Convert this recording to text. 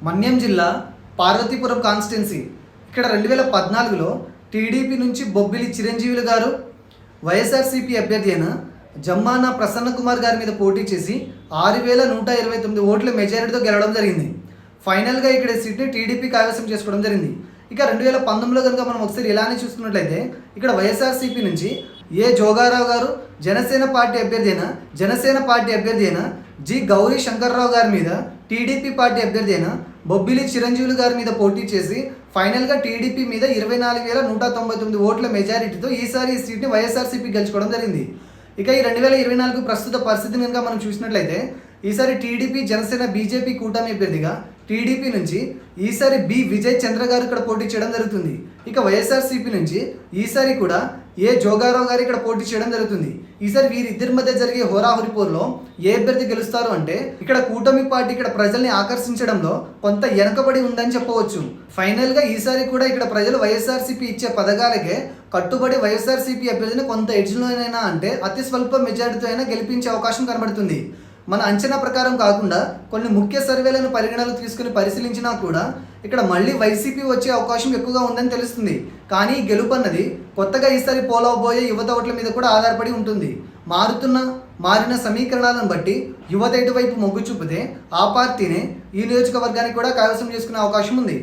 మన్యం జిల్లా పార్వతీపురం కాన్స్టిట్యున్సీ. ఇక్కడ 2014లో టీడీపీ నుంచి బొబ్బిలి చిరంజీవులు గారు వైఎస్ఆర్సీపీ అభ్యర్థి అయిన జమ్మాన ప్రసన్న కుమార్ గారి మీద పోటీ చేసి 6129 ఓట్ల మెజారిటీతో గెలవడం జరిగింది. ఫైనల్గా ఇక్కడ సీట్ని టీడీపీ కైవసం చేసుకోవడం జరిగింది. ఇక 2019లో కనుక మనం ఒకసారి ఇలానే చూసుకున్నట్లయితే ఇక్కడ వైఎస్ఆర్సీపీ నుంచి జోగారావు గారు జనసేన పార్టీ అభ్యర్థి అయిన జి గౌరీ శంకర్రావు గారి మీద టీడీపీ పార్టీ అభ్యర్థి అయిన బొబ్బిలి చిరంజీవులు గారి మీద పోటీ చేసి ఫైనల్గా టీడీపీ మీద 24,199 ఓట్ల మెజారిటీతో ఈసారి ఈ సీట్ని వైఎస్ఆర్సీపీ గెలుచుకోవడం జరిగింది. ఇక ఈ 2024 ప్రస్తుత పరిస్థితిని కనుక మనం చూసినట్లయితే ఈసారి టీడీపీ జనసేన బీజేపీ కూటమి అభ్యర్థిగా టీడీపీ నుంచి ఈసారి బి విజయ్ చంద్ర గారు ఇక్కడ పోటీ చేయడం జరుగుతుంది. ఇక వైఎస్ఆర్సీపీ నుంచి ఈసారి కూడా జోగారావు గారు ఇక్కడ పోటీ చేయడం జరుగుతుంది. ఈసారి వీరిద్దరి మధ్య జరిగే హోరాహోరీ పోరులో ఏ అభ్యర్థి గెలుస్తారు అంటే ఇక్కడ కూటమి పార్టీ ఇక్కడ ప్రజల్ని ఆకర్షించడంలో కొంత వెనకబడి ఉందని చెప్పవచ్చు. ఫైనల్గా ఈసారి కూడా ఇక్కడ ప్రజలు వైఎస్ఆర్సీపీ ఇచ్చే పథకాలకే కట్టుబడి వైఎస్ఆర్సీపీ అభ్యర్థిని కొంత ఎడ్జ్లోనైనా అంటే అతి స్వల్ప మెజారిటీతో అయినా గెలిపించే అవకాశం కనబడుతుంది. మన అంచనా ప్రకారం కాకుండా కొన్ని ముఖ్య సర్వేలను పరిగణనలు తీసుకుని పరిశీలించినా కూడా ఇక్కడ మళ్ళీ వైసీపీ వచ్చే అవకాశం ఎక్కువగా ఉందని తెలుస్తుంది. కానీ గెలుపు అన్నది కొత్తగా ఈసారి పోలవబోయే యువత ఓట్ల మీద కూడా ఆధారపడి ఉంటుంది. మారిన సమీకరణాలను బట్టి యువత ఎటువైపు మొగ్గు చూపితే ఆ పార్టీనే ఈ నియోజకవర్గానికి కూడా కైవసం చేసుకునే అవకాశం ఉంది.